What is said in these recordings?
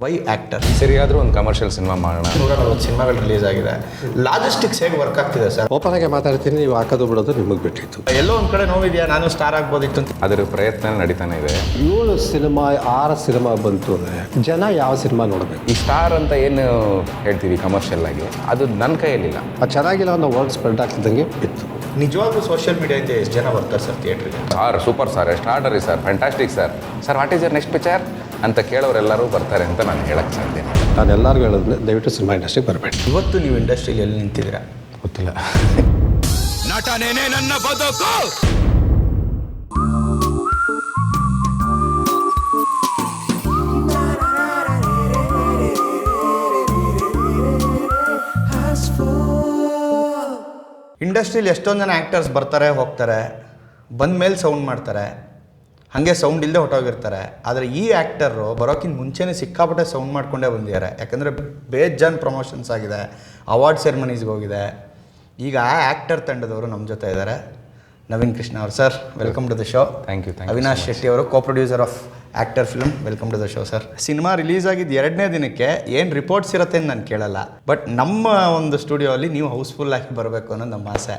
Y actor ಸರಿಯಾದರೂ ಒಂದು commercial cinema ಮಾಡೋಣ. 140 ಸಿನಿಮಾಗಳು ರಿಲೀಸ್ ಆಗಿದೆ. ಲಾಜಿಸ್ಟಿಕ್ಸ್ ಹೇಗೆ ವರ್ಕ್ ಆಗ್ತಿದೆ ಸರ್? ಓಪನ್ ಆಗಿ ಮಾತಾಡ್ತೀನಿ, ನೀವು ಹಾಕೋದು ಬಿಡೋದು ನಿಮಗೆ ಬಿಟ್ಟಿತ್ತು. ಎಲ್ಲೋ ಒಂದು ಕಡೆ ನೋವಿದೆಯಾ, ನಾನು ಸ್ಟಾರ್ ಆಗ್ಬೋದಿತ್ತು ಅಂತ? ಅದರ ಪ್ರಯತ್ನ ನಡೀತಾನೆ ಇದೆ. 7 ಸಿನಿಮಾ 6 ಸಿನಿಮಾ ಬಂತು ಅಂದರೆ ಜನ ಯಾವ ಸಿನಿಮಾ ನೋಡಬೇಕು? ಈ ಸ್ಟಾರ್ ಅಂತ ಏನು ಹೇಳ್ತೀವಿ ಕಮರ್ಷಿಯಲ್ ಆಗಿ, ಅದು ನನ್ನ ಕೈಯಲ್ಲಿಲ್ಲ. ಅದು ಚೆನ್ನಾಗಿಲ್ಲ ಅನ್ನೋ ವರ್ಡ್ ಸ್ಪ್ರೆಡ್ ಆಗ್ತಿದ್ದಂಗೆ ಇತ್ತು. ನಿಜವಾಗ್ಲೂ ಸೋಷಿಯಲ್ ಮೀಡಿಯಾದಿಂದ ಎಷ್ಟು ಜನ ಬರ್ತಾರೆ ಸರ್ ಥಿಯೇಟ್ರಿಗೆ? Sir super sir, extraordinary sir, fantastic sir, sir what is your next picture ಅಂತ ಕೇಳೋರೆಲ್ಲರೂ ಬರ್ತಾರೆ ಅಂತ ನಾನು ಹೇಳಕ್ಕೆ ಸಾಧ್ಯ. ನಾನು ಎಲ್ಲರಿಗೂ ಹೇಳಿದ್ರೆ ದಯವಿಟ್ಟು ಸಿನಿಮಾ ಇಂಡಸ್ಟ್ರಿಗೆ ಬರಬೇಡಿ. ಇವತ್ತು ನೀವು ಇಂಡಸ್ಟ್ರಿಯಲ್ಲಿ ಎಲ್ಲಿ ನಿಂತಿದ್ದೀರಾ ಗೊತ್ತಿಲ್ಲ. ನಟನೇನೆ ನನ್ನ ಬದುಕು. ಇಂಡಸ್ಟ್ರಿಯಲ್ಲಿ ಎಷ್ಟೊಂದು ಜನ ಆ್ಯಕ್ಟರ್ಸ್ ಬರ್ತಾರೆ ಹೋಗ್ತಾರೆ, ಬಂದ ಮೇಲೆ ಸೌಂಡ್ ಮಾಡ್ತಾರೆ, ಹಾಗೆ ಸೌಂಡ್ ಇಲ್ಲದೆ ಹೊಟ್ಟೋಗಿರ್ತಾರೆ. ಆದರೆ ಈ ಆ್ಯಕ್ಟರು ಬರೋಕ್ಕಿಂತ ಮುಂಚೆನೇ ಸಿಕ್ಕಾಪಟ್ಟೆ ಸೌಂಡ್ ಮಾಡ್ಕೊಂಡೇ ಬಂದಿದ್ದಾರೆ. ಯಾಕಂದರೆ ಬೇಜಾನ್ ಪ್ರಮೋಷನ್ಸ್ ಆಗಿದೆ, ಅವಾರ್ಡ್ ಸೆರೆಮನೀಸ್ಗೆ ಹೋಗಿದೆ. ಈಗ ಆ ಆ್ಯಕ್ಟರ್ ತಂಡದವರು ನಮ್ಮ ಜೊತೆ ಇದ್ದಾರೆ. ನವೀನ್ ಕೃಷ್ಣ ಅವರು sir, welcome to the show. Thank you. Avinash Shetty ಅವರು, co producer of actor film, welcome to the show sir. Cinema release ಆಗಿದ್ದು 2ನೇ ದಿನಕ್ಕೆ ಏನು ರಿಪೋರ್ಟ್ಸ್ ಇರುತ್ತೆ ಅಂತ ನಾನು ಕೇಳಲ್ಲ, ಬಟ್ ನಮ್ಮ ಒಂದು ಸ್ಟುಡಿಯೋಲ್ಲಿ ನೀವು ಹೌಸ್ಫುಲ್ ಆಗಿ ಬರಬೇಕು ಅನ್ನೋದು ನಮ್ಮ ಆಸೆ.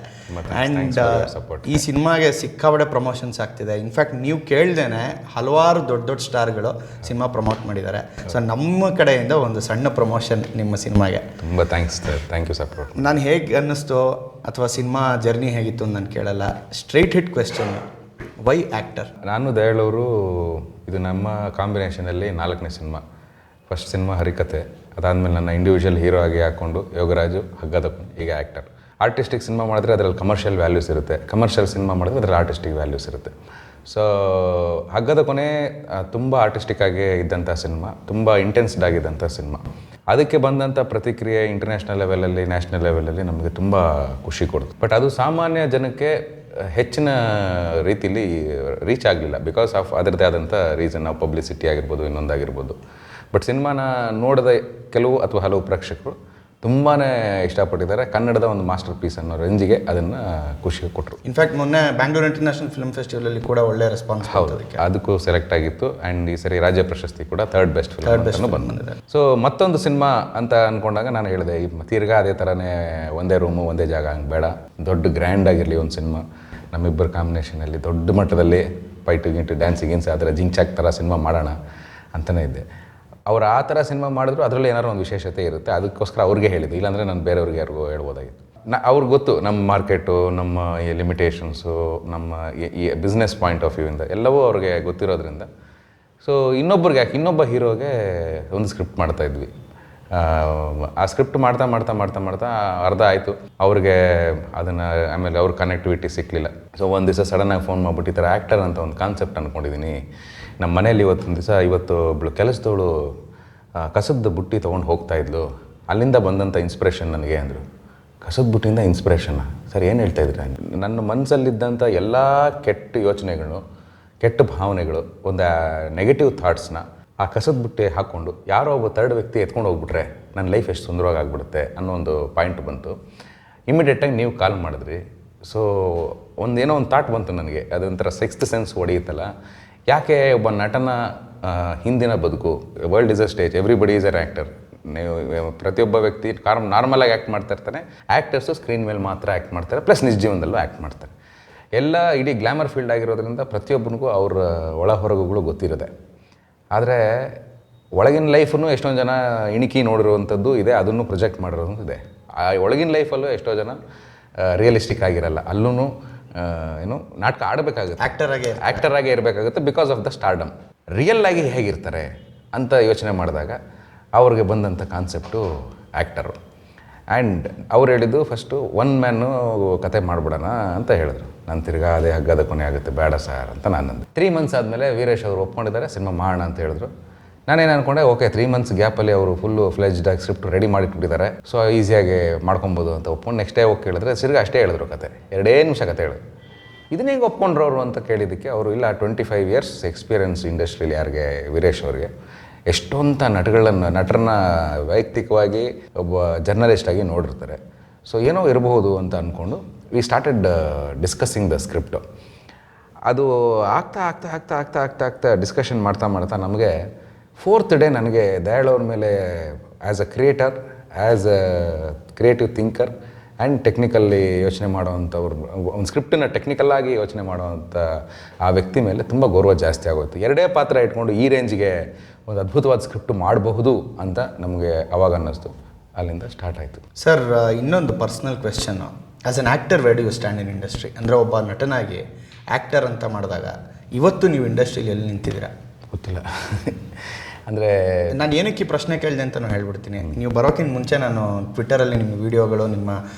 ಆ್ಯಂಡ್ ಈ ಸಿನಿಮಾಗೆ ಸಿಕ್ಕಾಪಟ್ಟೆ ಪ್ರಮೋಷನ್ಸ್ ಆಗ್ತಿದೆ. ಇನ್ಫ್ಯಾಕ್ಟ್ ನೀವು ಕೇಳ್ದೇನೆ ಹಲವಾರು ದೊಡ್ಡ ದೊಡ್ಡ ಸ್ಟಾರ್ಗಳು ಸಿನಿಮಾ ಪ್ರಮೋಟ್ ಮಾಡಿದ್ದಾರೆ. ಸೊ ನಮ್ಮ ಕಡೆಯಿಂದ ಒಂದು ಸಣ್ಣ ಪ್ರಮೋಷನ್ ನಿಮ್ಮ ಸಿನಿಮಾಗೆ. ತುಂಬ thanks sir, thank you support. ನಾನು ಹೇಗೆ ಅನ್ನಿಸ್ತು ಅಥವಾ ಸಿನಿಮಾ ಜರ್ನಿ ಹೇಗಿತ್ತು ಅಂತ ನಾನು ಕೇಳಲ್ಲ, straight hit question, why actor? ನಾನು ದಯಾಳವರು, ಇದು ನಮ್ಮ ಕಾಂಬಿನೇಷನಲ್ಲಿ 4ನೇ ಸಿನಿಮಾ. ಫಸ್ಟ್ ಸಿನಿಮಾ ಹರಿಕತೆ, ಅದಾದಮೇಲೆ ನನ್ನ ಇಂಡಿವಿಜುವಲ್ ಹೀರೋ ಆಗಿ ಹಾಕ್ಕೊಂಡು ಯೋಗರಾಜು, ಹಗ್ಗದ ಈಗ ಆ್ಯಕ್ಟರ್. ಆರ್ಟಿಸ್ಟಿಕ್ ಸಿನಿಮಾ ಮಾಡಿದ್ರೆ ಅದರಲ್ಲಿ ಕಮರ್ಷಿಯಲ್ ವ್ಯಾಲ್ಯೂಸ್ ಇರುತ್ತೆ, ಕಮರ್ಷಿಯಲ್ ಸಿನಿಮಾ ಮಾಡಿದ್ರೆ ಅದರಲ್ಲಿ ಆರ್ಟಿಸ್ಟಿಕ್ ವ್ಯಾಲ್ಯೂಸ್ ಇರುತ್ತೆ. ಸೊ ಹಗ್ಗದ ಕೊನೆ ತುಂಬ ಆರ್ಟಿಸ್ಟಿಕ್ ಆಗಿ ಇದ್ದಂಥ ಸಿನಿಮಾ, ತುಂಬ ಇಂಟೆನ್ಸ್ಡ್ ಆಗಿದ್ದಂಥ ಸಿನಿಮಾ. ಅದಕ್ಕೆ ಬಂದಂಥ ಪ್ರತಿಕ್ರಿಯೆ ಇಂಟರ್ನ್ಯಾಷನಲ್ ಲೆವೆಲಲ್ಲಿ, ನ್ಯಾಷನಲ್ ಲೆವೆಲಲ್ಲಿ ನಮಗೆ ತುಂಬ ಖುಷಿ ಕೊಡ್ತು. ಬಟ್ ಅದು ಸಾಮಾನ್ಯ ಜನಕ್ಕೆ ಹೆಚ್ಚಿನ ರೀತಿಯಲ್ಲಿ ರೀಚ್ ಆಗಲಿಲ್ಲ, ಬಿಕಾಸ್ ಆಫ್ ಅದರದ್ದೇ ಆದಂಥ ರೀಸನ್. ನಾವು ಪಬ್ಲಿಸಿಟಿ ಆಗಿರ್ಬೋದು, ಇನ್ನೊಂದಾಗಿರ್ಬೋದು. ಬಟ್ ಸಿನಿಮಾನ ನೋಡಿದ ಕೆಲವು ಅಥವಾ ಹಲವು ಪ್ರೇಕ್ಷಕರು ತುಂಬಾ ಇಷ್ಟಪಟ್ಟಿದ್ದಾರೆ. ಕನ್ನಡದ ಒಂದು ಮಾಸ್ಟರ್ ಪೀಸ್ ಅನ್ನೋ ರೇಂಜಿಗೆ ಅದನ್ನು ಖುಷಿ ಕೊಟ್ಟರು. ಇನ್ಫ್ಯಾಕ್ಟ್ ಮೊನ್ನೆ ಬ್ಯಾಂಗ್ಳೂರ್ ಇಂಟರ್ನ್ಯಾಷನಲ್ ಫಿಲ್ಮ್ ಫೆಸ್ಟಿವಲಲ್ಲಿ ಕೂಡ ಒಳ್ಳೆ ರೆಸ್ಪಾನ್ಸ್. ಹೌದು, ಅದಕ್ಕೂ ಸೆಲೆಕ್ಟ್ ಆಗಿತ್ತು. ಆ್ಯಂಡ್ ಈ ಸರಿ ರಾಜ್ಯ ಪ್ರಶಸ್ತಿ ಕೂಡ ಥರ್ಡ್ ಬೆಸ್ಟ್ ಫಿಲ್ಮ್ ಬಂದಿದೆ. ಸೊ ಮತ್ತೊಂದು ಸಿನಿಮಾ ಅಂತ ಅಂದ್ಕೊಂಡಾಗ ನಾನು ಹೇಳಿದೆ, ಈ ತಿರ್ಗಾ ಅದೇ ಥರನೇ ಒಂದೇ ರೂಮು ಒಂದೇ ಜಾಗ ಹಂಗೆ ಬೇಡ, ದೊಡ್ಡ ಗ್ರ್ಯಾಂಡ್ ಆಗಿರಲಿ ಒಂದು ಸಿನಿಮಾ. ನಮ್ಮಿಬ್ಬರ ಕಾಂಬಿನೇಷನಲ್ಲಿ ದೊಡ್ಡ ಮಟ್ಟದಲ್ಲಿ ಫೈಟು ಗಿಂಟು ಡ್ಯಾನ್ಸಿ ಗಿನ್ಸಿ ಆ ಥರ ಜಿಂಚಾಕ್ ಥರ ಸಿನಿಮಾ ಮಾಡೋಣ ಅಂತಲೇ ಇದ್ದೆ. ಅವ್ರು ಆ ಥರ ಸಿನಿಮಾ ಮಾಡಿದ್ರು ಅದರಲ್ಲಿ ಏನಾದ್ರು ಒಂದು ವಿಶೇಷತೆ ಇರುತ್ತೆ, ಅದಕ್ಕೋಸ್ಕರ ಅವ್ರಿಗೆ ಹೇಳಿದ್ದು. ಇಲ್ಲಾಂದರೆ ನಾನು ಬೇರೆಯವ್ರಿಗೆ ಯಾರಿಗೂ ಹೇಳ್ಬೋದಾಗಿತ್ತು. ಅವ್ರಿಗೆ ಗೊತ್ತು ನಮ್ಮ ಮಾರ್ಕೆಟು, ನಮ್ಮ ಈ ಲಿಮಿಟೇಷನ್ಸು, ನಮ್ಮ ಈ ಬಿಸ್ನೆಸ್ ಪಾಯಿಂಟ್ ಆಫ್ ವ್ಯೂಯಿಂದ ಎಲ್ಲವೂ ಅವ್ರಿಗೆ ಗೊತ್ತಿರೋದ್ರಿಂದ. ಸೊ ಇನ್ನೊಬ್ಬ ಹೀರೋಗೆ ಒಂದು ಸ್ಕ್ರಿಪ್ಟ್ ಮಾಡ್ತಾಯಿದ್ವಿ. ಆ ಸ್ಕ್ರಿಪ್ಟ್ ಮಾಡ್ತಾ ಮಾಡ್ತಾ ಮಾಡ್ತಾ ಮಾಡ್ತಾ ಅರ್ಧ ಆಯಿತು. ಅವ್ರಿಗೆ ಅದನ್ನು ಆಮೇಲೆ ಅವ್ರ ಕನೆಕ್ಟಿವಿಟಿ ಸಿಕ್ಕಲಿಲ್ಲ. ಸೊ ಒಂದು ದಿವಸ ಸಡನ್ನಾಗಿ ಫೋನ್ ಮಾಡಿಬಿಟ್ಟು, ಈ ಥರ ಆ್ಯಕ್ಟರ್ ಅಂತ ಒಂದು ಕಾನ್ಸೆಪ್ಟ್ ಅಂದ್ಕೊಂಡಿದ್ದೀನಿ, ನಮ್ಮ ಮನೇಲಿ ಇವತ್ತು ಒಬ್ಬಳು ಕೆಲಸದವಳು ಕಸದ ಬುಟ್ಟಿ ತೊಗೊಂಡು ಹೋಗ್ತಾಯಿದ್ಲು, ಅಲ್ಲಿಂದ ಬಂದಂಥ ಇನ್ಸ್ಪಿರೇಷನ್ ನನಗೆ ಅಂದರು. ಕಸದ ಬುಟ್ಟಿಯಿಂದ ಇನ್ಸ್ಪಿರೇಷನ್ನ? ಸರ್ ಏನು ಹೇಳ್ತಾಯಿದ್ರೆ? ನನ್ನ ಮನಸ್ಸಲ್ಲಿದ್ದಂಥ ಎಲ್ಲ ಕೆಟ್ಟ ಯೋಚನೆಗಳು, ಕೆಟ್ಟ ಭಾವನೆಗಳು, ಒಂದು ನೆಗೆಟಿವ್ ಥಾಟ್ಸ್ನ ಆ ಕಸದ ಬುಟ್ಟಿ ಹಾಕ್ಕೊಂಡು ಯಾರೋ ಒಬ್ಬ ಥರ್ಡ್ ವ್ಯಕ್ತಿ ಎತ್ಕೊಂಡು ಹೋಗ್ಬಿಟ್ರೆ ನನ್ನ ಲೈಫ್ ಎಷ್ಟು ಸುಂದರವಾಗಿ ಆಗ್ಬಿಡುತ್ತೆ ಅನ್ನೋ ಒಂದು ಪಾಯಿಂಟ್ ಬಂತು. ಇಮಿಡಿಯೇಟಾಗಿ ನೀವು ಕಾಲ್ ಮಾಡಿದ್ರಿ. ಸೊ ಏನೋ ಒಂದು ಥಾಟ್ ಬಂತು ನನಗೆ, ಅದೊಂಥರ ಸಿಕ್ಸ್ತ್ ಸೆನ್ಸ್ ಹೊಡೆಯುತ್ತಲ್ಲ. ಯಾಕೆ ಒಬ್ಬ ನಟನ ಹಿಂದಿನ ಬದುಕು, world is a stage, everybody is an actor. ನೀವು ಪ್ರತಿಯೊಬ್ಬ ವ್ಯಕ್ತಿ ನಾರ್ಮಲಾಗಿ ಆ್ಯಕ್ಟ್ ಮಾಡ್ತಾ ಇರ್ತಾನೆ. ಆ್ಯಕ್ಟರ್ಸು ಸ್ಕ್ರೀನ್ ಮೇಲೆ ಮಾತ್ರ ಆ್ಯಕ್ಟ್ ಮಾಡ್ತಾರೆ, ಪ್ಲಸ್ ನಿಜ ಜೀವನದಲ್ಲೂ ಆ್ಯಕ್ಟ್ ಮಾಡ್ತಾರೆ. ಎಲ್ಲ ಇಡೀ ಗ್ಲಾಮರ್ ಫೀಲ್ಡ್ ಆಗಿರೋದ್ರಿಂದ ಪ್ರತಿಯೊಬ್ಬನಿಗೂ ಅವ್ರ ಒಳ ಹೊರಗುಗಳು ಗೊತ್ತಿರುತ್ತೆ. ಆದರೆ ಒಳಗಿನ ಲೈಫನ್ನು ಎಷ್ಟೊಂದು ಜನ ಇಣಿಕಿ ನೋಡಿರುವಂಥದ್ದು ಇದೆ, ಅದನ್ನು ಪ್ರೊಜೆಕ್ಟ್ ಮಾಡಿರೋದು ಇದೆ. ಆ ಒಳಗಿನ ಲೈಫಲ್ಲೂ ಎಷ್ಟೋ ಜನ ರಿಯಲಿಸ್ಟಿಕ್ ಆಗಿರಲ್ಲ, ಅಲ್ಲೂ ನಾಟಕ ಆಡಬೇಕಾಗುತ್ತೆ, ಆ್ಯಕ್ಟರ್ ಆಗೇ ಇರಬೇಕಾಗುತ್ತೆ, because of the stardom. Real ಆಗಿ ಹೇಗಿರ್ತಾರೆ ಅಂತ ಯೋಚನೆ ಮಾಡಿದಾಗ ಅವ್ರಿಗೆ ಬಂದಂಥ ಕಾನ್ಸೆಪ್ಟು ಆ್ಯಕ್ಟರು. ಆ್ಯಂಡ್ ಅವ್ರು ಹೇಳಿದ್ದು ಫಸ್ಟು ಒನ್ ಮ್ಯಾನು ಕತೆ ಮಾಡಿಬಿಡೋಣ ಅಂತ ಹೇಳಿದ್ರು. ನಾನು ತಿರ್ಗಾ ಅದೇ ಹಗ್ಗದ ಕೊನೆ ಆಗುತ್ತೆ, ಬೇಡ ಸರ್ ಅಂತ ನಾನಂದು. 3 months ಆದಮೇಲೆ ವೀರೇಶ್ ಅವರು ಒಪ್ಕೊಂಡಿದ್ದಾರೆ, ಸಿನಿಮಾ ಮಾಡೋಣ ಅಂತ ಹೇಳಿದ್ರು. ನಾನೇನು ಅಂದ್ಕೊಂಡೆ, ಓಕೆ 3 months ಗ್ಯಾಪಲ್ಲಿ ಅವರು ಫುಲ್ಲು ಫ್ಲೆಜ್ಡಾಗಿ ಸ್ಕ್ರಿಪ್ಟ್ ರೆಡಿ ಮಾಡಿಟ್ಬಿಟ್ಟಿದ್ದಾರೆ, ಸೊ ಈಸಿಯಾಗಿ ಮಾಡ್ಕೊಬೋದು ಅಂತ ಒಪ್ಕೊಂಡು ನೆಕ್ಸ್ಟ್ ಡೇ ಹೋಗಿ ಕೇಳಿದ್ರೆ ತಿರ್ಗಾ ಅಷ್ಟೇ ಹೇಳಿದ್ರು ಕತೆ. 2 ನಿಮಿಷ ಕತೆ ಹೇಳಿದ್ರು. ಇದನ್ನ ಹೇಗೆ ಒಪ್ಕೊಂಡ್ರು ಅವರು ಅಂತ ಕೇಳಿದ್ದಕ್ಕೆ ಅವರು, ಇಲ್ಲ 25 years ಎಕ್ಸ್ಪೀರಿಯನ್ಸ್ ಇಂಡಸ್ಟ್ರಿಯಲ್ಲಿ ಯಾರಿಗೆ, ವೀರೇಶ್ ಅವ್ರಿಗೆ. ಎಷ್ಟೊಂಥ ನಟರನ್ನ ವೈಯಕ್ತಿಕವಾಗಿ ಒಬ್ಬ ಜರ್ನಲಿಸ್ಟಾಗಿ ನೋಡಿರ್ತಾರೆ. ಸೊ ಏನೋ ಇರಬಹುದು ಅಂತ ಅಂದ್ಕೊಂಡು we started discussing the script. ಅದು ಆಗ್ತಾ ಡಿಸ್ಕಷನ್ ಮಾಡ್ತಾ ನಮಗೆ 4th ಡೇ ನನಗೆ ದಯಾಳ್ ಅವ್ರ ಮೇಲೆ as a creator, as a creative thinker and technically ಯೋಚನೆ ಮಾಡೋವಂಥವ್ರು, ಒಂದು ಸ್ಕ್ರಿಪ್ಟನ್ನು ಟೆಕ್ನಿಕಲ್ಲಾಗಿ ಯೋಚನೆ ಮಾಡೋವಂಥ ಆ ವ್ಯಕ್ತಿ ಮೇಲೆ ತುಂಬ ಗೌರವ ಜಾಸ್ತಿ ಆಗೋಯ್ತು. 2 ಪಾತ್ರ ಇಟ್ಕೊಂಡು ಈ ರೇಂಜ್ಗೆ ಒಂದು ಅದ್ಭುತವಾದ ಸ್ಕ್ರಿಪ್ಟ್ ಮಾಡಬಹುದು ಅಂತ ನಮಗೆ ಅವಾಗ ಅನ್ನಿಸ್ತು. ಅಲ್ಲಿಂದ ಸ್ಟಾರ್ಟ್ ಆಯಿತು. ಸರ್, ಇನ್ನೊಂದು personal question. As an actor, where do you stand in industry? ಅಂದರೆ ಒಬ್ಬ ನಟನಾಗಿ ಆ್ಯಕ್ಟರ್ ಅಂತ ಮಾಡಿದಾಗ ಇವತ್ತು ನೀವು ಇಂಡಸ್ಟ್ರಿಯಲ್ಲಿ ಎಲ್ಲಿ ನಿಂತಿದ್ದೀರಾ? ಗೊತ್ತಿಲ್ಲ. ಅಂದರೆ ನಾನು ಏನಕ್ಕೆ ಈ ಪ್ರಶ್ನೆ ಕೇಳಿದೆ ಅಂತ ನಾನು ಹೇಳ್ಬಿಡ್ತೀನಿ. ನೀವು ಬರೋಕ್ಕಿಂತ ಮುಂಚೆ ನಾನು ಟ್ವಿಟ್ಟರಲ್ಲಿ ನಿಮ್ಮ ವೀಡಿಯೋಗಳು, ನಿಮ್ಮ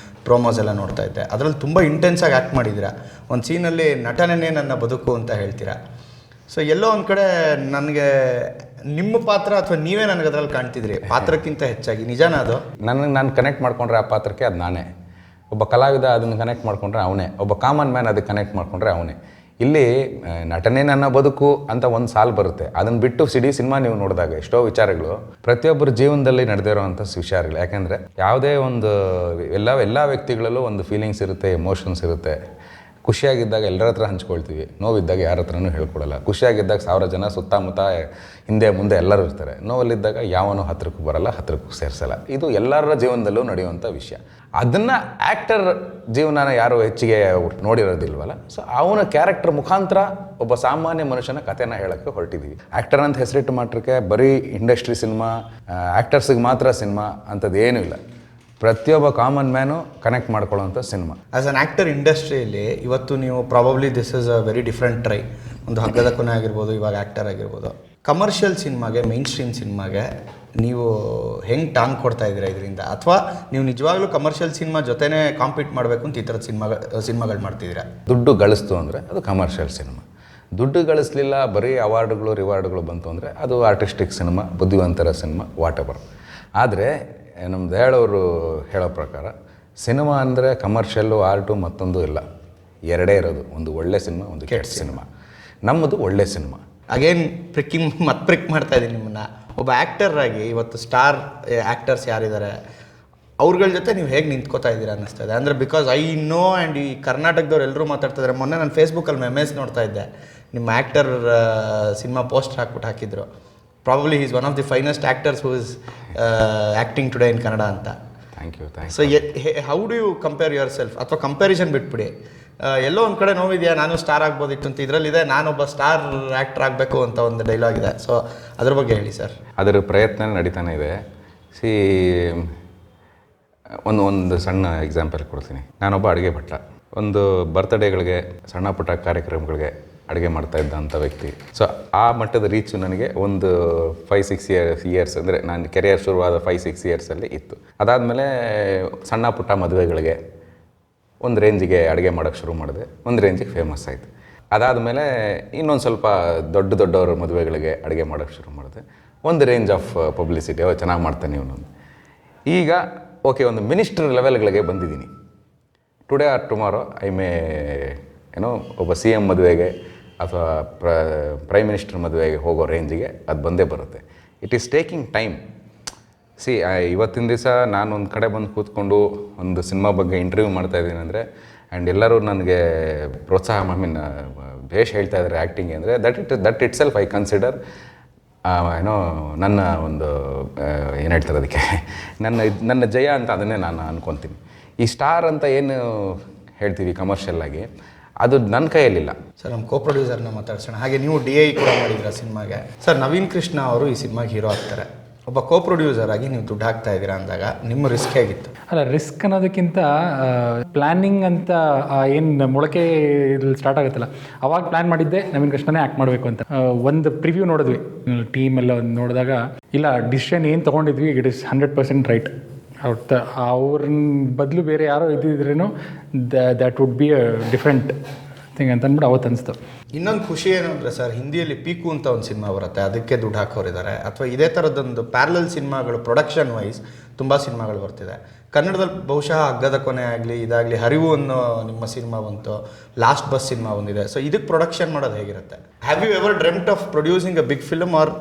ಪ್ರೋಮೋಸ್ ಎಲ್ಲ ನೋಡ್ತಾ ಇದ್ದೆ. ಅದರಲ್ಲಿ ತುಂಬ ಇಂಟೆನ್ಸಾಗಿ ಆ್ಯಕ್ಟ್ ಮಾಡಿದ್ದೀರಾ. ಒಂದು ಸೀನಲ್ಲಿ ನಟನೇ ನನ್ನ ಬದುಕು ಅಂತ ಹೇಳ್ತೀರಾ. ಸೊ ಎಲ್ಲೋ ಒಂದು ಕಡೆ ನನಗೆ ನಿಮ್ಮ ಪಾತ್ರ ಅಥವಾ ನೀವೇ ನನಗೆ ಅದರಲ್ಲಿ ಕಾಣ್ತಿದ್ರಿ ಪಾತ್ರಕ್ಕಿಂತ ಹೆಚ್ಚಾಗಿ. ನಿಜಾನ ಅದು? ನಾನು ಕನೆಕ್ಟ್ ಮಾಡ್ಕೊಂಡ್ರೆ ಆ ಪಾತ್ರಕ್ಕೆ ಅದು ನಾನೇ. ಒಬ್ಬ ಕಲಾವಿದ ಅದನ್ನು ಕನೆಕ್ಟ್ ಮಾಡ್ಕೊಂಡ್ರೆ ಅವನೇ. ಒಬ್ಬ ಕಾಮನ್ ಮ್ಯಾನ್ ಅದಕ್ಕೆ ಕನೆಕ್ಟ್ ಮಾಡ್ಕೊಂಡ್ರೆ ಅವನೇ. ಇಲ್ಲಿ ನಟನೆ ನನ್ನ ಬದುಕು ಅಂತ ಒಂದು ಸಾಲು ಬರುತ್ತೆ. ಅದನ್ನು ಬಿಟ್ಟು ಸಿಡಿ ಸಿನಿಮಾ ನೀವು ನೋಡಿದಾಗ ಎಷ್ಟೋ ವಿಚಾರಗಳು ಪ್ರತಿಯೊಬ್ಬರ ಜೀವನದಲ್ಲಿ ನಡೆದಿರೋವಂಥ ವಿಚಾರಗಳು. ಯಾಕೆಂದರೆ ಯಾವುದೇ ಒಂದು ಎಲ್ಲ ವ್ಯಕ್ತಿಗಳಲ್ಲೂ ಒಂದು ಫೀಲಿಂಗ್ಸ್ ಇರುತ್ತೆ, ಎಮೋಷನ್ಸ್ ಇರುತ್ತೆ. ಖುಷಿಯಾಗಿದ್ದಾಗ ಎಲ್ಲರ ಹತ್ರ ಹಂಚ್ಕೊಳ್ತೀವಿ, ನೋವಿದ್ದಾಗ ಯಾರ ಹತ್ರನೂ ಹೇಳ್ಕೊಡಲ್ಲ. ಖುಷಿಯಾಗಿದ್ದಾಗ 1000 ಜನ ಸುತ್ತಮುತ್ತ ಹಿಂದೆ ಮುಂದೆ ಎಲ್ಲರೂ ಇರ್ತಾರೆ. ನೋವಲ್ಲಿದ್ದಾಗ ಯಾವನೂ ಹತ್ರಕ್ಕೂ ಬರಲ್ಲ, ಹತ್ರಕ್ಕೂ ಸೇರಿಸಲ್ಲ. ಇದು ಎಲ್ಲರ ಜೀವನದಲ್ಲೂ ನಡೆಯುವಂಥ ವಿಷಯ. ಅದನ್ನು ಆ್ಯಕ್ಟರ್ ಜೀವನನ ಯಾರು ಹೆಚ್ಚಿಗೆ ನೋಡಿರೋದಿಲ್ವಲ್ಲ. ಸೊ ಅವನ ಕ್ಯಾರೆಕ್ಟರ್ ಮುಖಾಂತರ ಒಬ್ಬ ಸಾಮಾನ್ಯ ಮನುಷ್ಯನ ಕಥೆನ ಹೇಳೋಕ್ಕೆ ಹೊರಟಿದ್ದೀವಿ. ಆ್ಯಕ್ಟರ್ ಅಂತ ಹೆಸರಿಟ್ಟು ಮಾತ್ರಕ್ಕೆ ಬರೀ ಇಂಡಸ್ಟ್ರಿ ಸಿನಿಮಾ, ಆ್ಯಕ್ಟರ್ಸಿಗೆ ಮಾತ್ರ ಸಿನಿಮಾ ಅಂಥದ್ದು ಏನೂ ಇಲ್ಲ. ಪ್ರತಿಯೊಬ್ಬ ಕಾಮನ್ ಮ್ಯಾನು ಕನೆಕ್ಟ್ ಮಾಡ್ಕೊಳ್ಳೋವಂಥ ಸಿನಿಮಾ. ಆ್ಯಸ್ ಅನ್ ಆ್ಯಕ್ಟರ್ ಇಂಡಸ್ಟ್ರಿಯಲ್ಲಿ ಇವತ್ತು ನೀವು probably this is a very different try. ಒಂದು ಹಗ್ಗದ ಕೊನೆ ಆಗಿರ್ಬೋದು, ಇವಾಗ ಆ್ಯಕ್ಟರ್ ಆಗಿರ್ಬೋದು. ಕಮರ್ಷಿಯಲ್ ಸಿನಿಮಾಗೆ, ಮೈನ್ ಸ್ಟ್ರೀಮ್ ಸಿನಿಮಾಗೆ ನೀವು ಹೆಂಗೆ ಟಾಂಗ್ ಕೊಡ್ತಾ ಇದ್ದೀರಾ ಇದರಿಂದ? ಅಥವಾ ನೀವು ನಿಜವಾಗ್ಲೂ ಕಮರ್ಷಿಯಲ್ ಸಿನಿಮಾ ಜೊತೆನೇ ಕಾಂಪೀಟ್ ಮಾಡಬೇಕು ಅಂತ ಈ ಥರದ ಸಿನಿಮಾಗಳು ಮಾಡ್ತಿದ್ದೀರಾ? ದುಡ್ಡು ಗಳಿಸ್ತು ಅಂದರೆ ಅದು ಕಮರ್ಷಿಯಲ್ ಸಿನಿಮಾ. ದುಡ್ಡು ಗಳಿಸಲಿಲ್ಲ, ಬರೀ ಅವಾರ್ಡ್ಗಳು ರಿವಾರ್ಡ್ಗಳು ಬಂತು ಅಂದರೆ ಅದು ಆರ್ಟಿಸ್ಟಿಕ್ ಸಿನಿಮಾ, ಬುದ್ಧಿವಂತರ ಸಿನಿಮಾ, ವಾಟ್ ಎವರ್. ಆದರೆ ನಮ್ಮ ದಯಾಳವರು ಹೇಳೋ ಪ್ರಕಾರ ಸಿನಿಮಾ ಅಂದರೆ ಕಮರ್ಷಿಯಲ್ಲು, ಆರ್ಟು, ಮತ್ತೊಂದು ಇಲ್ಲ. 2 ಇರೋದು. ಒಂದು ಒಳ್ಳೆ ಸಿನಿಮಾ, ಒಂದು ಕೆಟ್ಟ ಸಿನಿಮಾ. ನಮ್ಮದು ಒಳ್ಳೆ ಸಿನಿಮಾ. ಅಗೇನ್ ಪ್ರಿಕ್ ಮಾಡ್ತಾ ಇದ್ದೀನಿ ನಿಮ್ಮನ್ನು. ಒಬ್ಬ ಆ್ಯಕ್ಟರ್ ಆಗಿ ಇವತ್ತು ಸ್ಟಾರ್ ಆ್ಯಕ್ಟರ್ಸ್ ಯಾರಿದ್ದಾರೆ ಅವ್ರಗಳ ಜೊತೆ ನೀವು ಹೇಗೆ ನಿಂತ್ಕೋತಾ ಇದ್ದೀರಾ ಅನ್ನಿಸ್ತದೆ. ಅಂದರೆ ಬಿಕಾಸ್ ಐ ನೋ ಆ್ಯಂಡ್ ಈ ಕರ್ನಾಟಕದವ್ರು ಎಲ್ಲರೂ ಮಾತಾಡ್ತಿದ್ದಾರೆ. ಮೊನ್ನೆ ನಾನು ಫೇಸ್ಬುಕ್ಕಲ್ಲಿ ಮೆಮೇಜ್ ನೋಡ್ತಾ ಇದ್ದೆ, ನಿಮ್ಮ ಆ್ಯಕ್ಟರ್ ಸಿನಿಮಾ ಪೋಸ್ಟರ್ ಹಾಕಿದ್ರು. Probably is one of the finest actors who is acting today in Kannada ಅಂತ. Thank you. So how do you compare yourself? ಅಥವಾ ಕಂಪ್ಯಾರಿಸನ್ ಬಿಟ್ಬಿಡಿ, ಎಲ್ಲೋ ಒಂದು ಕಡೆ ನೋವಿದೆಯಾ, ನಾನು ಸ್ಟಾರ್ ಆಗ್ಬೋದಿತ್ತು ಅಂತ. ಇದರಲ್ಲಿದೆ ನಾನೊಬ್ಬ ಸ್ಟಾರ್ ಆ್ಯಕ್ಟರ್ ಆಗಬೇಕು ಅಂತ ಒಂದು ಡೈಲಾಗ್ ಇದೆ. ಸೊ ಅದ್ರ ಬಗ್ಗೆ ಹೇಳಿ ಸರ್. ಅದರ ಪ್ರಯತ್ನ ನಡೀತಾನೆ ಇದೆ. ಒಂದು ಸಣ್ಣ ಎಕ್ಸಾಂಪಲ್ ಕೊಡ್ತೀನಿ. ನಾನೊಬ್ಬ ಅಡುಗೆ ಭಟ್ಟ. ಒಂದು ಬರ್ತ್ಡೇಗಳಿಗೆ, ಸಣ್ಣ ಪುಟ್ಟ ಕಾರ್ಯಕ್ರಮಗಳಿಗೆ ಅಡುಗೆ ಮಾಡ್ತಾ ಇದ್ದಂಥ ವ್ಯಕ್ತಿ. ಸೊ ಆ ಮಟ್ಟದ ರೀಚು ನನಗೆ ಒಂದು 5-6 ಇಯರ್ಸ್ ಅಂದರೆ ನಾನು ಕೆರಿಯರ್ ಶುರುವಾದ 5-6 ಇಯರ್ಸಲ್ಲಿ ಇತ್ತು. ಅದಾದಮೇಲೆ ಸಣ್ಣ ಪುಟ್ಟ ಮದುವೆಗಳಿಗೆ ಒಂದು ರೇಂಜಿಗೆ ಅಡುಗೆ ಮಾಡೋಕ್ಕೆ ಶುರು ಮಾಡಿದೆ. ಒಂದು ರೇಂಜಿಗೆ ಫೇಮಸ್ ಆಯಿತು. ಅದಾದಮೇಲೆ ಇನ್ನೊಂದು ಸ್ವಲ್ಪ ದೊಡ್ಡವರ ಮದುವೆಗಳಿಗೆ ಅಡುಗೆ ಮಾಡೋಕ್ಕೆ ಶುರು ಮಾಡಿದೆ. ಒಂದು ರೇಂಜ್ ಆಫ್ ಪಬ್ಲಿಸಿಟಿ, ಚೆನ್ನಾಗಿ ಮಾಡ್ತಾನೆ ಇವನು. ಈಗ ಓಕೆ, ಒಂದು ಮಿನಿಸ್ಟರ್ ಲೆವೆಲ್ಗಳಿಗೆ ಬಂದಿದ್ದೀನಿ. Today or tomorrow I may ಒಬ್ಬ CM ಮದುವೆಗೆ ಅಥವಾ ಪ್ರೈಮ್ ಮಿನಿಸ್ಟರ್ ಮದುವೆಗೆ ಹೋಗೋ ರೇಂಜಿಗೆ ಅದು ಬಂದೇ ಬರುತ್ತೆ. It is taking time. ಇವತ್ತಿನ ದಿವಸ ನಾನು ಒಂದು ಕಡೆ ಬಂದು ಕೂತ್ಕೊಂಡು ಒಂದು ಸಿನಿಮಾ ಬಗ್ಗೆ ಇಂಟರ್ವ್ಯೂ ಮಾಡ್ತಾಯಿದ್ದೀನಿ ಅಂದರೆ ಆ್ಯಂಡ್ ಎಲ್ಲರೂ ನನಗೆ ಪ್ರೋತ್ಸಾಹ, ಭೇಷ್ ಹೇಳ್ತಾ ಇದ್ದಾರೆ ಆ್ಯಕ್ಟಿಂಗ್ ಅಂದರೆ that it self I consider ನನ್ನ ಒಂದು ಏನು ಹೇಳ್ತಾರೆ ಅದಕ್ಕೆ, ನನ್ನ ಜಯ ಅಂತ ಅದನ್ನೇ ನಾನು ಅನ್ಕೊತೀನಿ. ಈ ಸ್ಟಾರ್ ಅಂತ ಏನು ಹೇಳ್ತೀವಿ ಕಮರ್ಷಿಯಲ್ಲಾಗಿ, ಅದು ನನ್ನ ಕೈಯಲ್ಲಿಲ್ಲ. ಸರ್, ನಮ್ಮ ಕೋ ಪ್ರೊಡ್ಯೂಸರ್ನ ಮಾತಾಡ್ಸೋಣ. ಹಾಗೆ ನೀವು DI ಕೂಡ ಮಾಡಿದ್ದೀರಾ ಸಿನಿಮಾಗೆ. ಸರ್, ನವೀನ್ ಕೃಷ್ಣ ಅವರು ಈ ಸಿನಿಮಾಗೆ ಹೀರೋ ಆಗ್ತಾರೆ. ಒಬ್ಬ ಕೋ ಪ್ರೊಡ್ಯೂಸರ್ ಆಗಿ ನೀವು ದುಡ್ಡು ಹಾಕ್ತಾ ಇದ್ದೀರಾ ಅಂದಾಗ ನಿಮ್ಮ ರಿಸ್ಕ್ ಹೇಗಿತ್ತು? ಅಲ್ಲ, ರಿಸ್ಕ್ ಅನ್ನೋದಕ್ಕಿಂತ ಪ್ಲ್ಯಾನಿಂಗ್ ಅಂತ ಏನು ಮೊಳಕೆ ಸ್ಟಾರ್ಟ್ ಆಗುತ್ತಲ್ಲ, ಅವಾಗ ಪ್ಲ್ಯಾನ್ ಮಾಡಿದ್ದೆ ನವೀನ್ ಕೃಷ್ಣನೇ ಆ್ಯಕ್ಟ್ ಮಾಡಬೇಕು ಅಂತ. ಒಂದು ಪ್ರಿವ್ಯೂ ನೋಡಿದ್ವಿ ಟೀಮೆಲ್ಲ ನೋಡಿದಾಗ, ಇಲ್ಲ ಡಿಸಿಷನ್ ಏನು ತೊಗೊಂಡಿದ್ವಿ ಇಟ್ ಇಸ್ 100% ರೈಟ್. ಅವ್ರನ್ನ ಬದಲು ಬೇರೆ ಯಾರೋ ಇದ್ದಿದ್ರೇನು that would be a different thing ಅಂತ ಅಂದ್ಬಿಟ್ಟು ಅವತ್ತು ಅನಿಸ್ತು. ಇನ್ನೊಂದು ಖುಷಿ ಏನು ಅಂದರೆ ಸರ್, ಹಿಂದಿಯಲ್ಲಿ ಪೀಕು ಅಂತ ಒಂದು ಸಿನಿಮಾ ಬರುತ್ತೆ, ಅದಕ್ಕೆ ದುಡ್ಡು ಹಾಕೋರಿದ್ದಾರೆ. ಅಥವಾ ಇದೇ ಥರದ್ದೊಂದು ಪ್ಯಾರಲಲ್ ಸಿನಿಮಾಗಳು ಪ್ರೊಡಕ್ಷನ್ ವೈಸ್ ತುಂಬ ಸಿನಿಮಾಗಳು ಬರ್ತಿದೆ. ಕನ್ನಡದಲ್ಲಿ ಬಹುಶಃ ಹಗ್ಗದ ಕೊನೆ ಆಗಲಿ, ಇದಾಗಲಿ, ಹರಿವು ಅನ್ನೋ ನಿಮ್ಮ ಸಿನಿಮಾ ಬಂತು, ಲಾಸ್ಟ್ ಬಸ್ ಸಿನಿಮಾ ಬಂದಿದೆ. ಸೊ ಇದಕ್ಕೆ ಪ್ರೊಡಕ್ಷನ್ ಮಾಡೋದು ಹೇಗಿರುತ್ತೆ? Have you ever dreamed of producing a big film or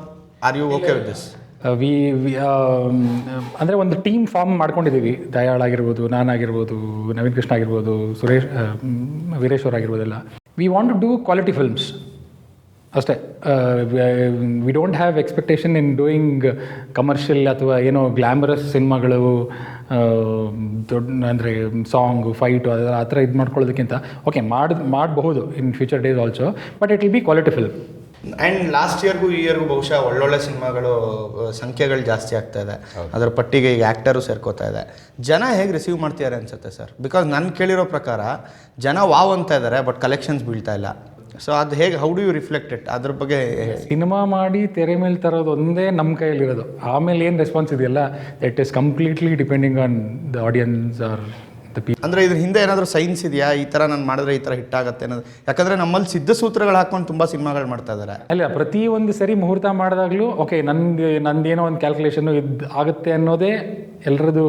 are you okay with this? ಅಂದರೆ ಒಂದು ಟೀಮ್ ಫಾರ್ಮ್ ಮಾಡ್ಕೊಂಡಿದ್ದೀವಿ. ದಯಾಳ್ ಆಗಿರ್ಬೋದು, ನಾನಾಗಿರ್ಬೋದು, ನವೀನ್ ಕೃಷ್ಣ ಆಗಿರ್ಬೋದು, ವೀರೇಶ್ ಅವ್ರು ಆಗಿರ್ಬೋದೆಲ್ಲ. We want to do quality films. ಅಷ್ಟೇ. We don't have expectation in doing commercial ಅಥವಾ ಏನೋ ಗ್ಲ್ಯಾಮರಸ್ ಸಿನಿಮಾಗಳು, ದೊಡ್ಡ ಅಂದರೆ ಸಾಂಗು ಫೈಟು ಆ ಥರ ಇದು ಮಾಡ್ಕೊಳ್ಳೋದಕ್ಕಿಂತ ಓಕೆ ಮಾಡಬಹುದು in future days also, but it will be quality film. And last ಇಯರ್ಗೂ ಈ ಇಯರ್ಗೂ ಬಹುಶಃ ಒಳ್ಳೊಳ್ಳೆ ಸಿನಿಮಾಗಳು ಸಂಖ್ಯೆಗಳು ಜಾಸ್ತಿ ಆಗ್ತಾ ಇದೆ, ಅದರ ಪಟ್ಟಿಗೆ ಈಗ ಆ್ಯಕ್ಟರು ಸೇರ್ಕೋತಾ ಇದೆ. ಜನ ಹೇಗೆ ರಿಸೀವ್ ಮಾಡ್ತಿದ್ದಾರೆ ಅನ್ಸುತ್ತೆ ಸರ್? ಬಿಕಾಸ್ ನಾನು ಕೇಳಿರೋ ಪ್ರಕಾರ ಜನ ವಾವ್ ಅಂತ ಇದ್ದಾರೆ, ಬಟ್ ಕಲೆಕ್ಷನ್ಸ್ ಬೀಳ್ತಾ ಇಲ್ಲ. ಸೊ ಅದು ಹೇಗೆ, how do you reflect it? ಅದ್ರ ಬಗ್ಗೆ ಸಿನಿಮಾ ಮಾಡಿ ತೆರೆ ಮೇಲೆ ತರೋದು ಒಂದೇ ನಮ್ಮ ಕೈಯಲ್ಲಿರೋದು. ಆಮೇಲೆ ಏನು ರೆಸ್ಪಾನ್ಸ್ ಇದೆಯಲ್ಲ, it is completely depending on the audience are the people. ಅಂದರೆ ಇದ್ರ ಹಿಂದೆ ಏನಾದರೂ ಸೈನ್ಸ್ ಇದೆಯಾ, ಈ ಥರ ನಾನು ಮಾಡಿದ್ರೆ ಈ ಥರ ಹಿಟ್ ಆಗುತ್ತೆ ಅನ್ನೋದು? ಯಾಕಂದರೆ ನಮ್ಮಲ್ಲಿ ಸಿದ್ಧ ಸೂತ್ರಗಳು ಹಾಕೊಂಡು ತುಂಬ ಸಿನಿಮಾಗಳು ಮಾಡ್ತಾ ಇದ್ದಾರೆ. ಅಲ್ಲ, ಪ್ರತಿ ಒಂದು ಸರಿ ಮುಹೂರ್ತ ಮಾಡಿದಾಗಲೂ ಓಕೆ ನಂದೇನೋ ಒಂದು ಕ್ಯಾಲ್ಕುಲೇಷನ್ನು ಇದು ಆಗುತ್ತೆ ಅನ್ನೋದೇ ಎಲ್ಲರದು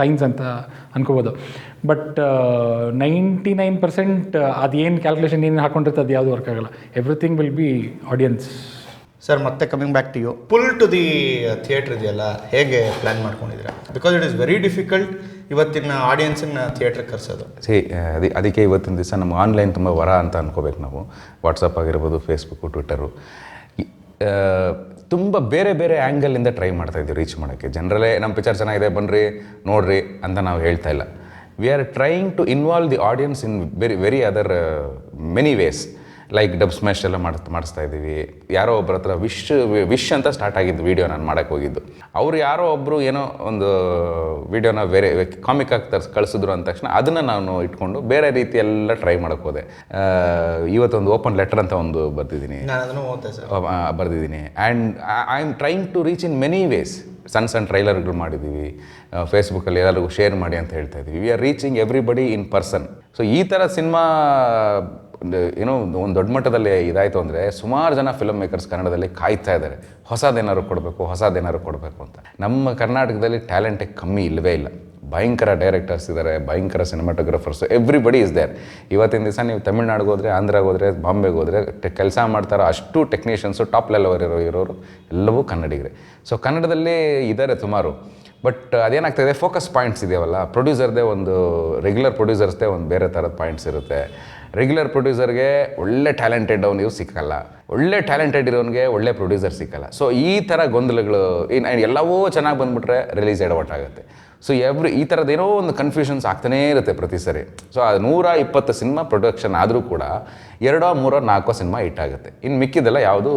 ಸೈನ್ಸ್ ಅಂತ ಅನ್ಕೋಬೋದು. ಬಟ್ 99% ಅದೇನು ಕ್ಯಾಲ್ಕುಲೇಷನ್ ಏನು ಹಾಕೊಂಡಿರುತ್ತೆ ಅದು ಯಾವುದು ವರ್ಕ್ ಆಗಲ್ಲ. Everything will be audience. Sir, ಮತ್ತೆ coming back to you, pull to the theatre ಇದೆಯಲ್ಲ, ಹೇಗೆ ಪ್ಲ್ಯಾನ್ ಮಾಡ್ಕೊಂಡಿದ್ದೀರಾ? Because it is very difficult ಇವತ್ತಿನ ಆಡಿಯನ್ಸನ್ನ ಥಿಯೇಟ್ರಿಗೆ ಕರೆಸೋದು. ಅದಕ್ಕೆ ಇವತ್ತಿನ ದಿವಸ ನಮ್ಗೆ ಆನ್ಲೈನ್ ತುಂಬ ವರ ಅಂತ ಅನ್ಕೋಬೇಕು ನಾವು. ವಾಟ್ಸಪ್ ಆಗಿರ್ಬೋದು, ಫೇಸ್ಬುಕ್ಕು, ಟ್ವಿಟ್ಟರು, ತುಂಬ ಬೇರೆ ಬೇರೆ ಆ್ಯಂಗಲಿಂದ ಟ್ರೈ ಮಾಡ್ತಾಯಿದ್ದೀವಿ ರೀಚ್ ಮಾಡೋಕ್ಕೆ. ಜನರಲ್ಲೇ ನಮ್ಮ ಪಿಕ್ಚರ್ ಚೆನ್ನಾಗಿದೆ ಬನ್ನಿರಿ ನೋಡಿರಿ ಅಂತ ನಾವು ಹೇಳ್ತಾ ಇಲ್ಲ. We are trying to involve the audience in very other many ways. Like Dubsmash ಎಲ್ಲ ಮಾಡಿಸ್ತಾ ಇದ್ದೀವಿ. ಯಾರೋ ಒಬ್ಬರ ಹತ್ರ ವಿಶ್ ಅಂತ ಸ್ಟಾರ್ಟ್ ಆಗಿದ್ದು ವೀಡಿಯೋ ನಾನು ಮಾಡೋಕ್ಕೆ ಹೋಗಿದ್ದು. ಅವರು ಯಾರೋ ಒಬ್ಬರು ಏನೋ ಒಂದು ವೀಡಿಯೋನ ಬೇರೆ ಕಾಮಿಕ್ ಆಗಿ ಕಳಿಸಿದ್ರು ಅಂದ ತಕ್ಷಣ ಅದನ್ನು ನಾನು ಇಟ್ಕೊಂಡು ಬೇರೆ ರೀತಿ ಎಲ್ಲ ಟ್ರೈ ಮಾಡೋಕ್ಕೆ ಹೋದೆ. ಇವತ್ತೊಂದು ಓಪನ್ ಲೆಟರ್ ಅಂತ ಒಂದು ಬರೆದಿದ್ದೀನಿ. And I am trying to reach in many ways. ಸಣ್ಣ ಟ್ರೈಲರ್ಗಳು ಮಾಡಿದ್ದೀವಿ, ಫೇಸ್ಬುಕ್ಕಲ್ಲಿ ಎಲ್ಲರಿಗೂ ಶೇರ್ ಮಾಡಿ ಅಂತ ಹೇಳ್ತಾ ಇದ್ದೀವಿ. We are reaching everybody in person. So ಈ ಥರ ಸಿನಿಮಾ ಏನೋ ಒಂದು ದೊಡ್ಡ ಮಟ್ಟದಲ್ಲಿ ಇದಾಯಿತು ಅಂದರೆ ಸುಮಾರು ಜನ ಫಿಲ್ಮ್ ಮೇಕರ್ಸ್ ಕನ್ನಡದಲ್ಲಿ ಕಾಯ್ತಾ ಇದ್ದಾರೆ, ಹೊಸದೇನಾದ್ರು ಕೊಡಬೇಕು ಅಂತ. ನಮ್ಮ ಕರ್ನಾಟಕದಲ್ಲಿ ಟ್ಯಾಲೆಂಟೇ ಕಮ್ಮಿ ಇಲ್ಲವೇ ಇಲ್ಲ. ಭಯಂಕರ ಡೈರೆಕ್ಟರ್ಸ್ ಇದ್ದಾರೆ, ಭಯಂಕರ ಸಿನಿಮಾಟೋಗ್ರಫರ್ಸು, ಎವ್ರಿಬಡಿ ಇಸ್ ದೇರ್. ಇವತ್ತಿನ ದಿವಸ ನೀವು ತಮಿಳ್ನಾಡಿಗೆ ಹೋದರೆ, ಆಂಧ್ರಾಗೆ ಹೋದರೆ, ಬಾಂಬೆಗೆ ಹೋದರೆ ಕೆಲಸ ಮಾಡ್ತಾರೋ ಅಷ್ಟು ಟೆಕ್ನಿಷಿಯನ್ಸು ಟಾಪ್ ಲೆವೆಲ್ ಇರೋರು ಎಲ್ಲವೂ ಕನ್ನಡಿಗರೇ. ಸೊ ಕನ್ನಡದಲ್ಲಿ ಇದ್ದಾರೆ ಸುಮಾರು. ಬಟ್ ಅದೇನಾಗ್ತಾಯಿದೆ, ಫೋಕಸ್ ಪಾಯಿಂಟ್ಸ್ ಇದೆಯಲ್ಲ, ಪ್ರೊಡ್ಯೂಸರ್ದೇ ಒಂದು ರೆಗ್ಯುಲರ್ ಪ್ರೊಡ್ಯೂಸರ್ಸ್ದೇ ಒಂದು ಬೇರೆ ಥರದ ಪಾಯಿಂಟ್ಸ್ ಇರುತ್ತೆ. ರೆಗ್ಯುಲರ್ ಪ್ರೊಡ್ಯೂಸರ್ಗೆ ಒಳ್ಳೆ ಟ್ಯಾಲೆಂಟೆಡ್ ಅವನಿಗೂ ಸಿಕ್ಕಲ್ಲ, ಒಳ್ಳೆ ಟ್ಯಾಲೆಂಟೆಡ್ ಇರೋನಿಗೆ ಒಳ್ಳೆ ಪ್ರೊಡ್ಯೂಸರ್ ಸಿಕ್ಕಲ್ಲ. ಸೊ ಈ ಥರ ಗೊಂದಲಗಳು ಎಲ್ಲವೂ ಚೆನ್ನಾಗಿ ಬಂದುಬಿಟ್ರೆ ರಿಲೀಸ್ ಎಡವಟ್ಟಾಗುತ್ತೆ. ಸೊ ಈ ಥರದ್ದೇನೋ ಒಂದು ಕನ್ಫ್ಯೂಷನ್ಸ್ ಆಗ್ತಾನೇ ಇರುತ್ತೆ ಪ್ರತಿ ಸರಿ. ಸೊ 120 ಸಿನಿಮಾ ಪ್ರೊಡಕ್ಷನ್ ಆದರೂ ಕೂಡ 2, 3, 4 ಸಿನಿಮಾ ಹಿಟ್ ಆಗುತ್ತೆ. ಇನ್ನು ಮಿಕ್ಕಿದೆಲ್ಲ ಯಾವುದೂ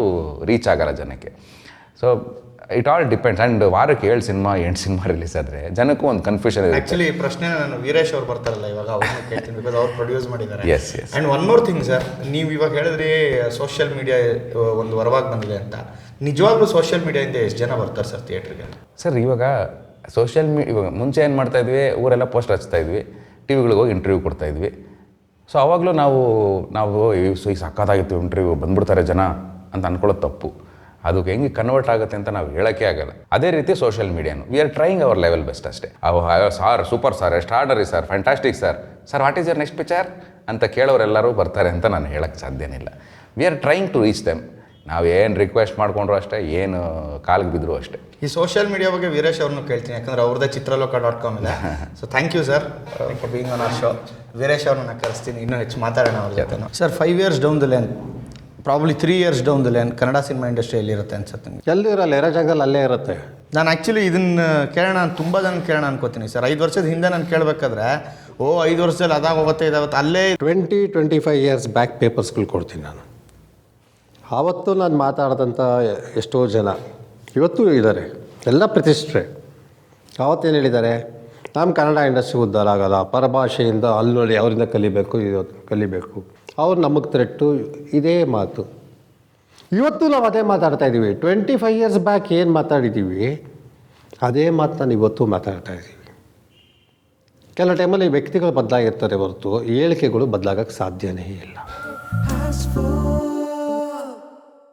ರೀಚ್ ಆಗಲ್ಲ ಜನಕ್ಕೆ. So it all depends. And ವಾರಕ್ಕೆ 7 ಸಿನಿಮಾ 8 ಸಿನಿಮಾ ರಿಲೀಸ್ ಆದರೆ ಜನಕ್ಕೂ ಒಂದು ಕನ್ಫ್ಯೂಷನ್ ಇದೆ. ಆ್ಯಕ್ಚುಲಿ ಪ್ರಶ್ನೆ ನಾನು ವೀರೇಶ್ ಅವ್ರು ಬರ್ತಾರಲ್ಲ ಇವಾಗ, ಅವ್ರನ್ನ ಕೇಳ್ತೀನಿ, ಬಿಕಾಸ್ ಅವ್ರು ಪ್ರೊಡ್ಯೂಸ್ ಮಾಡಿದ್ದಾರೆ. Yes. And one more thing sir, ನೀವು ಇವಾಗ ಹೇಳಿದ್ರಿ ಸೋಷಿಯಲ್ ಮೀಡಿಯಾ ಒಂದು ವರವಾಗಿ ಬಂದಿದೆ ಅಂತ. ನಿಜವಾಗ್ಲೂ ಸೋಷಿಯಲ್ ಮೀಡಿಯಾದಿಂದ ಎಷ್ಟು ಜನ ಬರ್ತಾರೆ ಸರ್ ಥಿಯೇಟ್ರಿಗೆ? ಸರ್ ಇವಾಗ ಇವಾಗ ಮುಂಚೆ ಏನು ಮಾಡ್ತಾಯಿದ್ವಿ, ಊರೆಲ್ಲ ಪೋಸ್ಟರ್ ಹಚ್ತಾಯಿದ್ವಿ, ಟಿ ವಿಗಳಿಗೆ ಹೋಗಿ ಇಂಟರ್ವ್ಯೂ ಕೊಡ್ತಾಯಿದ್ವಿ. ಸೊ ಅವಾಗಲೂ ನಾವು ಈ ಸಕ್ಕತ್ತಾಗಿತ್ತು ಇಂಟರ್ವ್ಯೂ, ಬಂದ್ಬಿಡ್ತಾರೆ ಜನ ಅಂತ ಅಂದ್ಕೊಳ್ಳೋದು ತಪ್ಪು. ಅದಕ್ಕೆ ಹೆಂಗೆ ಕನ್ವರ್ಟ್ ಆಗುತ್ತೆ ಅಂತ ನಾವು ಹೇಳೋಕ್ಕೆ ಆಗಲ್ಲ. ಅದೇ ರೀತಿ ಸೋಷಿಯಲ್ ಮೀಡಿಯಾನು we are trying our level best ಅಷ್ಟೇ. Sir super sir, extraordinary sir, fantastic sir, what is your next picture ಅಂತ ಕೇಳೋರೆಲ್ಲರೂ ಬರ್ತಾರೆ ಅಂತ ನಾನು ಹೇಳೋಕ್ಕೆ ಸಾಧ್ಯನೇ ಇಲ್ಲ. We are trying to reach them. ನಾವು ಏನು ರಿಕ್ವೆಸ್ಟ್ ಮಾಡ್ಕೊಂಡ್ರು ಅಷ್ಟೇ, ಏನು ಕಾಲಿಗೆ ಬಿದ್ದರೂ ಅಷ್ಟೇ. ಈ ಸೋಷಿಯಲ್ ಮೀಡಿಯಾ ಬಗ್ಗೆ ವೀರೇಶ್ ಅವ್ರನ್ನೂ ಕೇಳ್ತೀನಿ, ಯಾಕಂದರೆ ಅವ್ರದ್ದೇ ಚಿತ್ರಲೋಕ.com ಇದೆ. So thank you sir for being on our show. Veeresh ಅವ್ರನ್ನ ಕರೆಸ್ತೀನಿ, ಇನ್ನೂ ಹೆಚ್ಚು ಮಾತಾಡೋಣ ಅವ್ರ ಜೊತೆ. Sir, 5 years down the line, probably 3 years down the line Kannada cinema industry ಎಲ್ಲಿರುತ್ತೆ ಅನ್ಸುತ್ತೆ ನಿಮಗೆ? ಎಲ್ಲಿರಲ್ಲ, ಇರೋ ಜಾಗದಲ್ಲಿ ಅಲ್ಲೇ ಇರುತ್ತೆ. ನಾನು ಆ್ಯಕ್ಚುಲಿ ಇದನ್ನು ತುಂಬ ಜನ ಕೇಳೋಣ ಅನ್ಕೋತೀನಿ ಸರ್. 5 ವರ್ಷದ ಹಿಂದೆ ನಾನು ಕೇಳಬೇಕಾದ್ರೆ 5 ವರ್ಷದಲ್ಲಿ ಅದಾಗೋಗುತ್ತೆ ಇದಾಗುತ್ತೆ, ಅಲ್ಲೇ 20-25 years ಬ್ಯಾಕ್ ಪೇಪರ್ಸ್ಗಳು ಕೊಡ್ತೀನಿ ನಾನು. ಆವತ್ತು ನಾನು ಮಾತಾಡಿದಂಥ ಎಷ್ಟೋ ಜನ ಇವತ್ತು ಇದ್ದಾರೆ, ಎಲ್ಲ ಪ್ರತಿಷ್ಠೆ. ಆವತ್ತೇನು ಹೇಳಿದ್ದಾರೆ, ನಮ್ಮ ಕನ್ನಡ ಇಂಡಸ್ಟ್ರಿ ಉದ್ಧಾರ ಆಗೋಲ್ಲ, ಪರಭಾಷೆಯಿಂದ ಅಲ್ಲಿ ನೋಡಿ ಅವರಿಂದ ಕಲಿಬೇಕು, ಅವ್ರು ನಮಗೆ ಥ್ರೆಟ್ಟು, ಇದೇ ಮಾತು. ಇವತ್ತು ನಾವು ಅದೇ ಮಾತಾಡ್ತಾ ಇದ್ದೀವಿ. 25 years ಬ್ಯಾಕ್ ಏನು ಮಾತಾಡಿದ್ದೀವಿ ಅದೇ ಮಾತು ನಾನು ಇವತ್ತು ಮಾತಾಡ್ತಾ ಇದ್ದೀವಿ. ಕೆಲವು ಟೈಮಲ್ಲಿ ವ್ಯಕ್ತಿಗಳು ಬದಲಾಗಿರ್ತಾರೆ ಹೊರತು ಹೇಳಿಕೆಗಳು ಬದಲಾಗಕ್ಕೆ ಸಾಧ್ಯನೇ ಇಲ್ಲ.